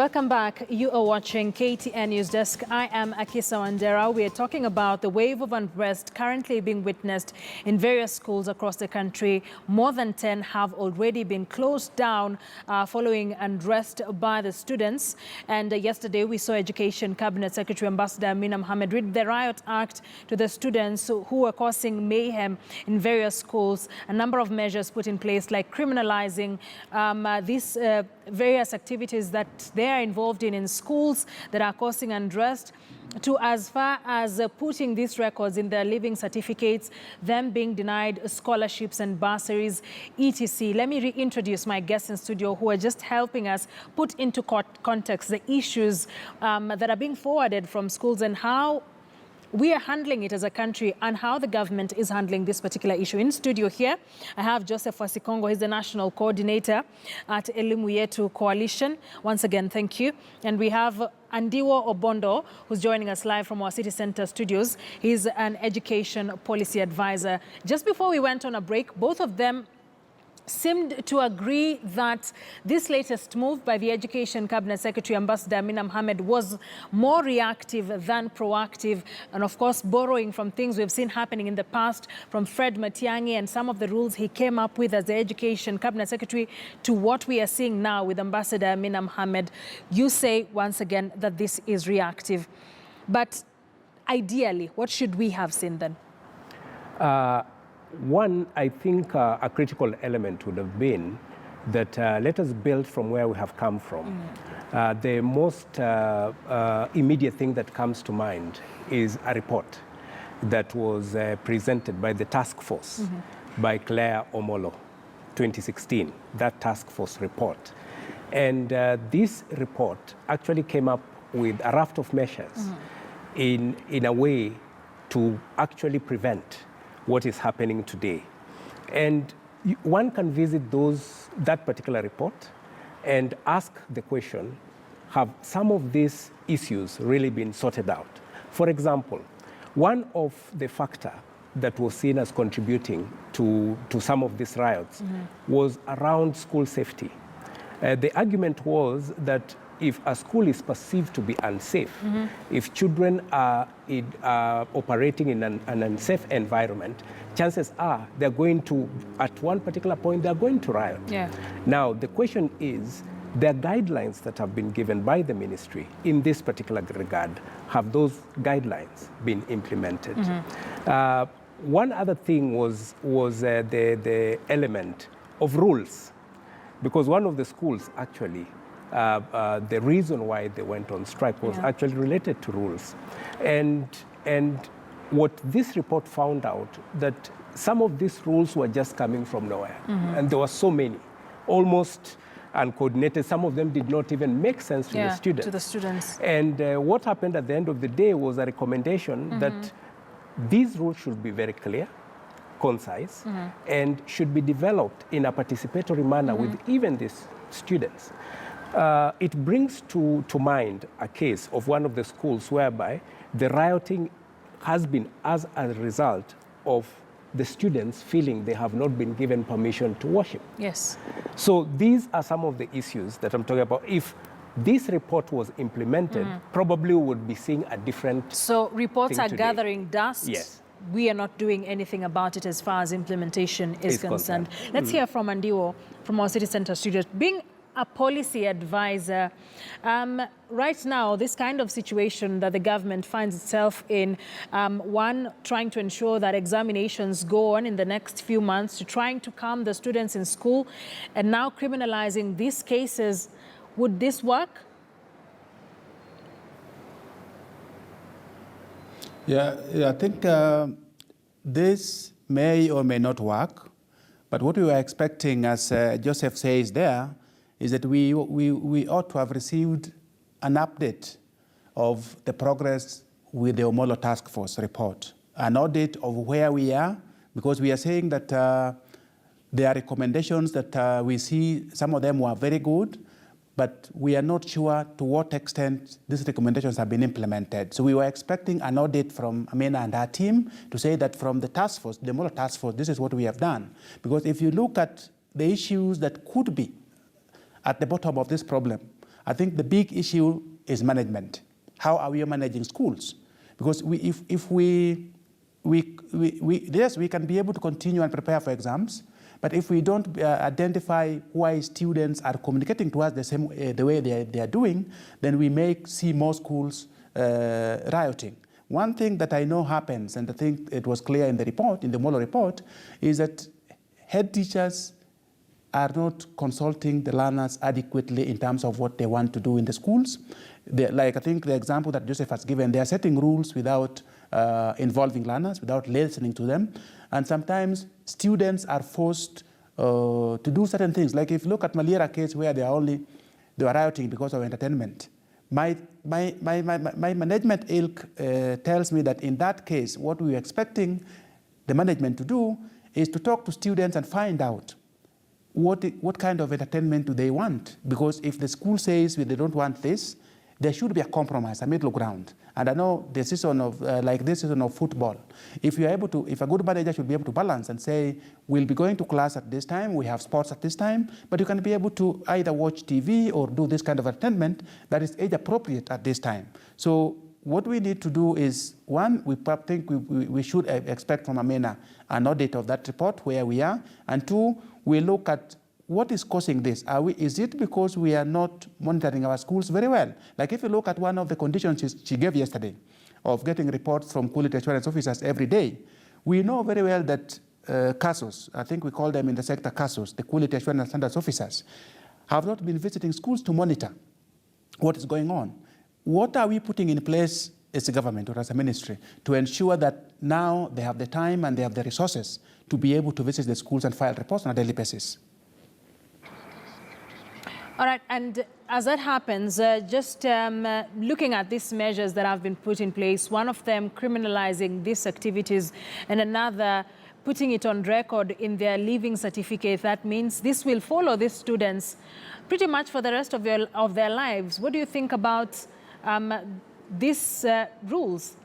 Welcome back. You are watching KTN News Desk. I am Akisa Wandera. We are talking about the wave of unrest currently being witnessed in various schools across the country. More than 10 have already been closed down following unrest by the students. And yesterday we saw Education Cabinet Secretary Ambassador Amina Mohamed read the Riot Act to the students who were causing mayhem in various schools. A number of measures put in place, like criminalizing these various activities that they are involved in schools that are causing unrest, to as far as putting these records in their living certificates, them being denied scholarships and bursaries, etc. Let me reintroduce my guests in studio who are just helping us put into context the issues that are being forwarded from schools and how we are handling it as a country and how the government is handling this particular issue. In studio here, I have Joseph Wasikongo. He's the National Coordinator at Elimu Yetu Coalition. Once again, thank you. And we have Andiwo Obondo, who's joining us live from our City Center studios. He's an education policy advisor. Just before we went on a break, both of them seemed to agree that this latest move by the Education Cabinet Secretary Ambassador Amina Mohamed was more reactive than proactive, and of course borrowing from things we've seen happening in the past from Fred Matiang'i and some of the rules he came up with as the Education Cabinet Secretary to what we are seeing now with Ambassador Amina Mohamed. You say once again that this is reactive, but ideally what should we have seen then? One, I think a critical element would have been that let us build from where we have come from. The most immediate thing that comes to mind is a report that was presented by the task force by Claire Omolo, 2016, that task force report. And this report actually came up with a raft of measures in a way to actually prevent what is happening today. And one can visit that particular report and ask the question, have some of these issues really been sorted out? For example, one of the factors that was seen as contributing to some of these riots was around school safety. The argument was that if a school is perceived to be unsafe, if children are operating in an unsafe environment, chances are they're going to, at one particular point, they're going to riot. Now, the question is, the guidelines that have been given by the ministry in this particular regard, have those guidelines been implemented? One other thing was the element of rules, because one of the schools actually, the reason why they went on strike was actually related to rules. And what this report found out, that some of these rules were just coming from nowhere. And there were so many, almost uncoordinated. Some of them did not even make sense to the students. And what happened at the end of the day was a recommendation that these rules should be very clear, concise, and should be developed in a participatory manner with even these students. It brings to mind a case of one of the schools whereby the rioting has been as a result of the students feeling they have not been given permission to worship. So these are some of the issues that I'm talking about. If this report was implemented, probably we would be seeing a different So reports are today. Gathering dust. We are not doing anything about it as far as implementation is concerned. Let's hear from Andiwo from our City Center studios. Being a policy advisor, right now, this kind of situation that the government finds itself in, one, trying to ensure that examinations go on in the next few months, to trying to calm the students in school, and now criminalizing these cases, would this work? I think this may or may not work, but what we were expecting, as Joseph says there, is that we ought to have received an update of the progress with the Omolo Task Force report, an audit of where we are, because we are saying that there are recommendations that we see, some of them were very good, but we are not sure to what extent these recommendations have been implemented. So we were expecting an audit from Amina and her team to say that from the task force, the Omolo Task Force, this is what we have done. Because if you look at the issues that could be at the bottom of this problem, I think the big issue is management. How are we managing schools? Because if we can be able to continue and prepare for exams, but if we don't identify why students are communicating to us the way they are doing, then we may see more schools rioting. One thing that I know happens, and I think it was clear in the report, in the Molo report, is that head teachers are not consulting the learners adequately in terms of what they want to do in the schools. Like I think the example that Joseph has given, they are setting rules without involving learners, without listening to them. And sometimes students are forced to do certain things. Like if you look at Malira case where they were rioting because of entertainment. My management ilk tells me that in that case, what we're expecting the management to do is to talk to students and find out what kind of entertainment do they want. Because if the school says they don't want this, there should be a compromise, a middle ground. And I know the season of, like this season of football, if you're able to, if a good manager should be able to balance and say, we'll be going to class at this time, we have sports at this time, but you can be able to either watch TV or do this kind of entertainment that is age appropriate at this time. So what we need to do is, one, we think we should expect from Amina an audit of that report where we are, and two, we look at what is causing this? Is it because we are not monitoring our schools very well? Like if you look at one of the conditions she gave yesterday of getting reports from quality assurance officers every day, we know very well that CASOs, I think we call them in the sector CASOs, the quality assurance standards officers, have not been visiting schools to monitor what is going on. What are we putting in place as a government or as a ministry to ensure that now they have the time and they have the resources to be able to visit the schools and file reports on a daily basis? All right, and as that happens, just looking at these measures that have been put in place, one of them criminalizing these activities and another putting it on record in their leaving certificate, that means this will follow these students pretty much for the rest of their lives. What do you think about these rules?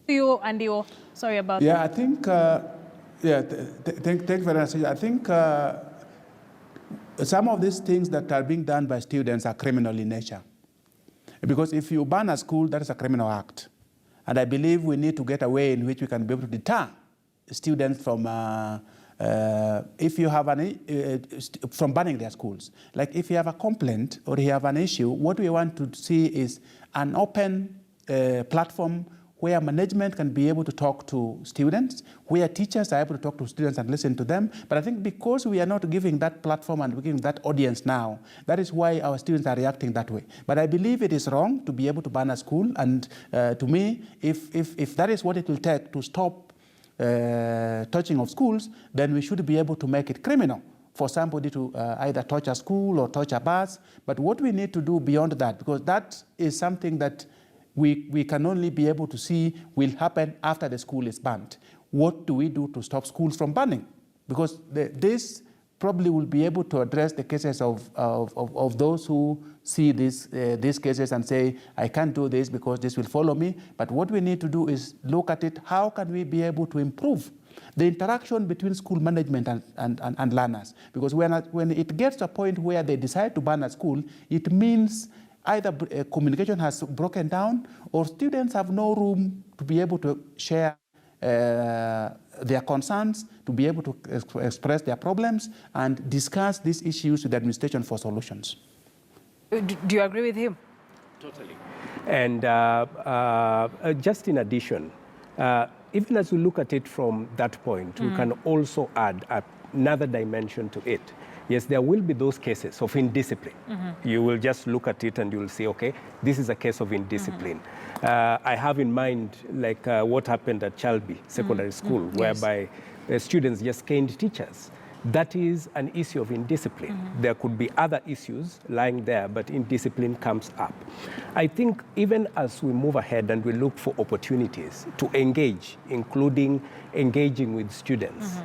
You and you, sorry about that. Yeah, I think, thank you very much. I think some of these things that are being done by students are criminal in nature. Because if you ban a school, that is a criminal act. And I believe we need to get a way in which we can be able to deter students from, if you have from banning their schools. Like if you have a complaint or you have an issue, what we want to see is an open platform where management can be able to talk to students, where teachers are able to talk to students and listen to them. But I think because we are not giving that platform and giving that audience now, that is why our students are reacting that way. But I believe it is wrong to be able to ban a school. And to me, if that is what it will take to stop touching of schools, then we should be able to make it criminal for somebody to either touch a school or touch a bus. But what we need to do beyond that, because that is something that we can only be able to see will happen after the school is banned. What do we do to stop schools from banning? Because this probably will be able to address the cases of those who see these cases and say, I can't do this because this will follow me. But what we need to do is look at it, how can we be able to improve the interaction between school management and learners? Because when it gets to a point where they decide to ban a school, it means either communication has broken down or students have no room to be able to share their concerns, to be able to express their problems and discuss these issues with the administration for solutions. Do you agree with him? Totally. And just in addition, even as we look at it from that point, we can also add another dimension to it. Yes, there will be those cases of indiscipline. You will just look at it and you will say, okay, this is a case of indiscipline. I have in mind like what happened at Chalby Secondary School, whereby students just caned teachers. That is an issue of indiscipline. There could be other issues lying there, but indiscipline comes up. I think even as we move ahead and we look for opportunities to engage, including engaging with students,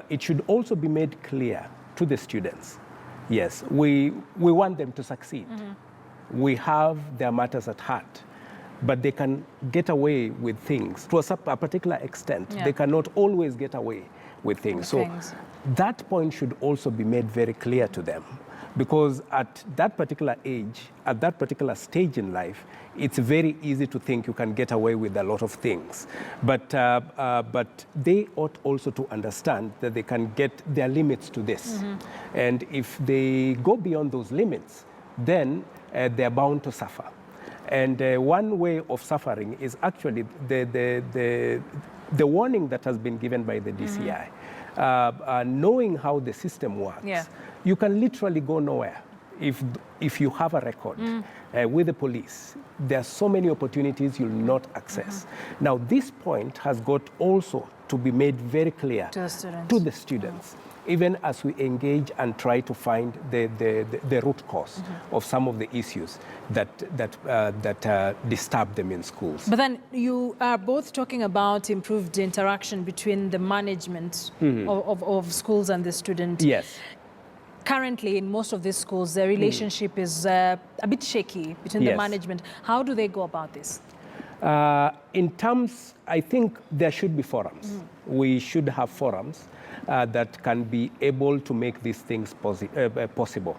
it should also be made clear to the students, yes, we want them to succeed. We have their matters at heart, but they can get away with things to a particular extent. They cannot always get away with things. So that point should also be made very clear to them. because at that particular age, at that particular stage in life, it's very easy to think you can get away with a lot of things. But they ought also to understand that they can get their limits to this. And if they go beyond those limits, then they're bound to suffer. And one way of suffering is actually the warning that has been given by the DCI. Knowing how the system works, you can literally go nowhere if you have a record with the police. There are so many opportunities you'll not access. Now, this point has got also to be made very clear to the students. Even as we engage and try to find the root cause of some of the issues that disturb them in schools. But then you are both talking about improved interaction between the management of schools and the student. Yes. Currently, in most of these schools, the relationship is a bit shaky between the management. How do they go about this? In terms, I think there should be forums. We should have forums that can be able to make these things possible.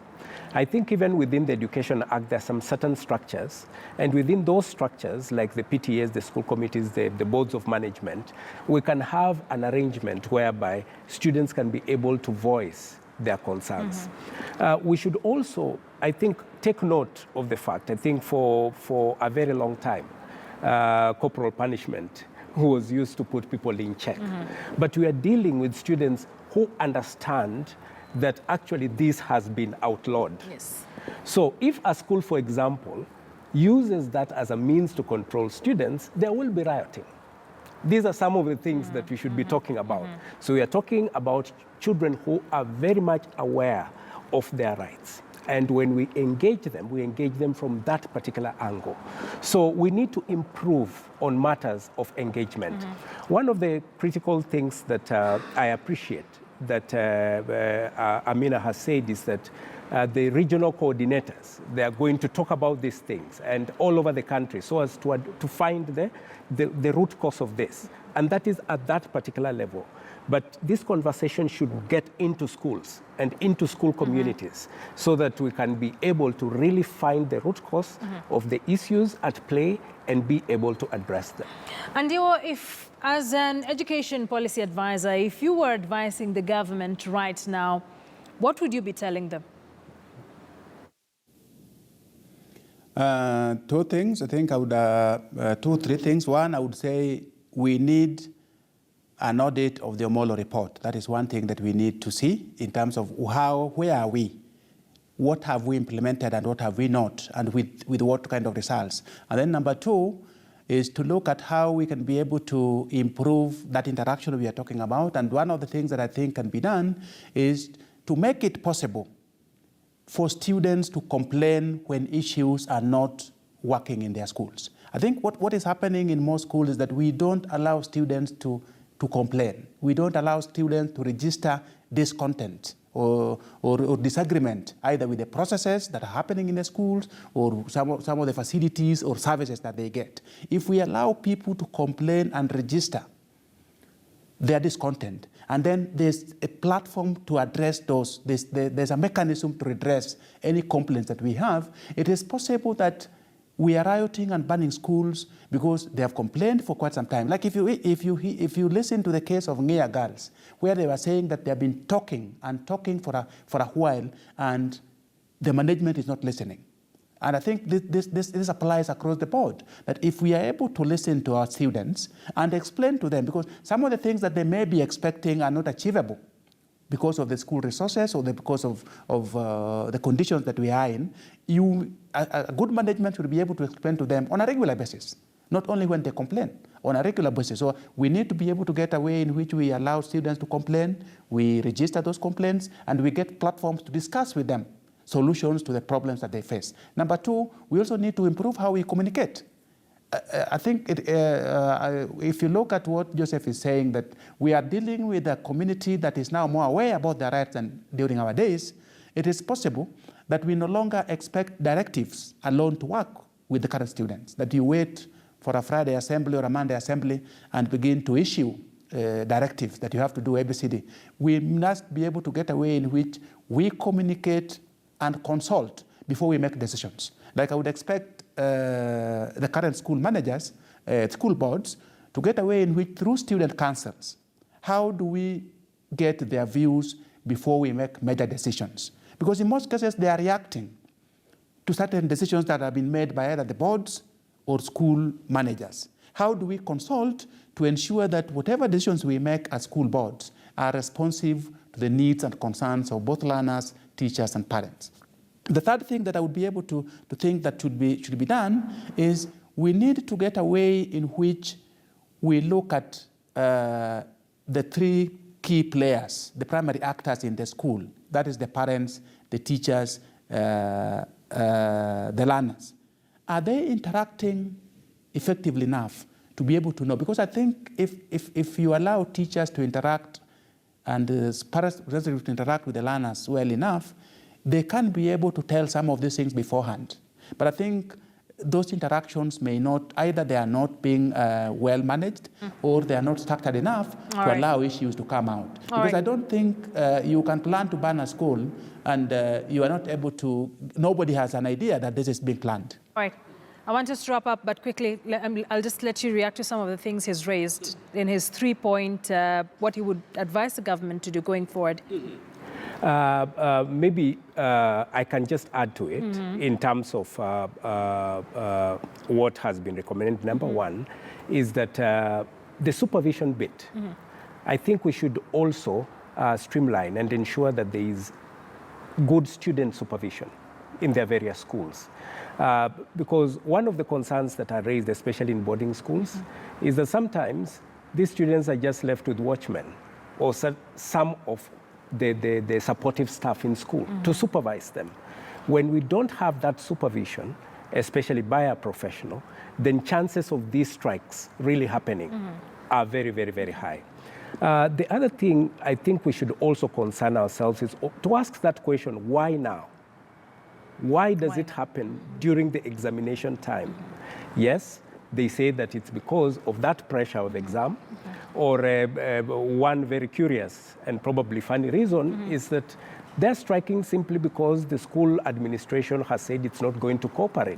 I think even within the Education Act, there are some certain structures, and within those structures, like the PTAs, the school committees, the boards of management, we can have an arrangement whereby students can be able to voice their concerns. We should also, I think, take note of the fact, I think for a very long time, corporal punishment was used to put people in check. But we are dealing with students who understand that actually this has been outlawed. Yes. So if a school, for example, uses that as a means to control students, there will be rioting. These are some of the things that we should be talking about. So we are talking about children who are very much aware of their rights. And when we engage them from that particular angle. So we need to improve on matters of engagement. One of the critical things that I appreciate that Amina has said is that the regional coordinators, they are going to talk about these things and all over the country so as to find the root cause of this. And that is at that particular level. But this conversation should get into schools and into school communities so that we can be able to really find the root cause of the issues at play and be able to address them. And if, as an education policy advisor, if you were advising the government right now, what would you be telling them? Two things. I think I would, three things. One, I would say we need an audit of the Omolo report. That is one thing that we need to see in terms of where are we? What have we implemented and what have we not? And with what kind of results? And then number two is to look at how we can be able to improve that interaction we are talking about. And one of the things that I think can be done is to make it possible for students to complain when issues are not working in their schools. I think what is happening in most schools is that we don't allow students to complain. We don't allow students to register discontent or disagreement, either with the processes that are happening in the schools or some of the facilities or services that they get. If we allow people to complain and register their discontent, and then there's a platform to address those, there's a mechanism to redress any complaints that we have, it is possible that we are rioting and banning schools because they have complained for quite some time. Like if you listen to the case of Ngea girls, where they were saying that they have been talking for a while, and the management is not listening. And I think this applies across the board, that if we are able to listen to our students and explain to them, because some of the things that they may be expecting are not achievable because of the school resources or because of the conditions that we are in, a good management should be able to explain to them on a regular basis, not only when they complain, on a regular basis. So we need to be able to get a way in which we allow students to complain, we register those complaints, and we get platforms to discuss with them solutions to the problems that they face. Number two, we also need to improve how we communicate. I think if you look at what Joseph is saying, that we are dealing with a community that is now more aware about their rights than during our days, it is possible that we no longer expect directives alone to work with the current students, that you wait for a Friday assembly or a Monday assembly and begin to issue directives that you have to do ABCD. We must be able to get a way in which we communicate and consult before we make decisions. Like I would expect the current school managers, school boards, to get a way in which through student councils, how do we get their views before we make major decisions? Because in most cases, they are reacting to certain decisions that have been made by either the boards or school managers. How do we consult to ensure that whatever decisions we make as school boards are responsive to the needs and concerns of both learners, teachers, and parents? The third thing that I would be able to think that should be done is we need to get a way in which we look at the three key players, the primary actors in the school. That is the parents, the teachers, the learners. Are they interacting effectively enough to be able to know? Because I think if you allow teachers to interact and parents to interact with the learners well enough, they can be able to tell some of these things beforehand. But I think those interactions may not, either they are not being well managed or they are not structured enough to allow issues to come out. Because I don't think you can plan to ban a school and you are not able to, nobody has an idea that this is being planned. All right. I want us to wrap up, but quickly, I'll just let you react to some of the things he's raised in his 3-point, what he would advise the government to do going forward. Maybe I can just add to it in terms of what has been recommended. Number one is that the supervision bit, I think we should also streamline and ensure that there is good student supervision in their various schools. Because one of the concerns that are raised, especially in boarding schools, is that sometimes these students are just left with watchmen or some of the supportive staff in school to supervise them. When we don't have that supervision, especially by a professional, then chances of these strikes really happening are very, very, very high. The other thing I think we should also concern ourselves is to ask that question, why now? Why does it happen during the examination time? Yes, they say that it's because of that pressure of exam, or one very curious and probably funny reason is that they're striking simply because the school administration has said it's not going to cooperate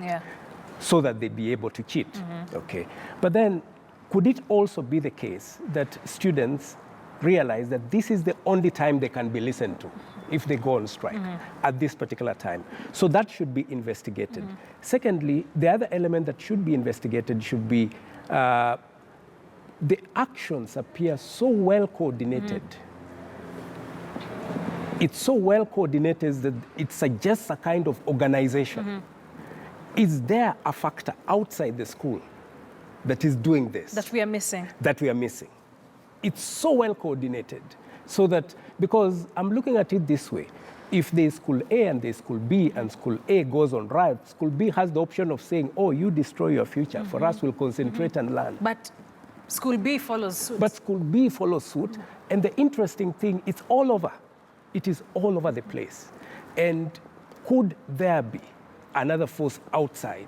so that they be able to cheat. Okay. But then could it also be the case that students realize that this is the only time they can be listened to if they go on strike at this particular time? So that should be investigated. Secondly, the other element that should be investigated should be the actions appear so well coordinated. It's so well coordinated that it suggests a kind of organization. Is there a factor outside the school that is doing this? That we are missing. That we are missing. It's so well coordinated so that, because I'm looking at it this way, if there's school A and there's school B and school A goes on riot, school B has the option of saying, oh, you destroy your future. For us, we'll concentrate and learn. But school B follows suit. But school B follows suit. And the interesting thing, it's all over. It is all over the place. And could there be another force outside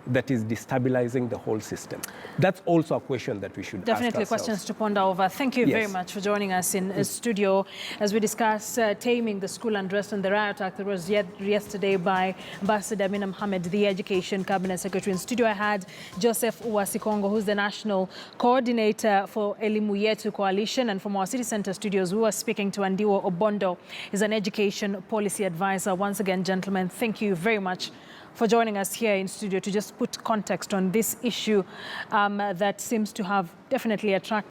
that is destabilizing the whole system? That's also a question that we should ask ourselves. Definitely questions to ponder over. Thank you very much for joining us in studio as we discuss taming the school unrest and the riot act that was yesterday by Ambassador Amina Mohamed, the Education Cabinet Secretary. In studio, I had Joseph Uwasikongo, who's the National Coordinator for Elimu Yetu Coalition. And from our City Center studios, we were speaking to Andiwo Obondo, who's an Education Policy Advisor. Once again, gentlemen, thank you very much for joining us here in studio to just put context on this issue that seems to have definitely attracted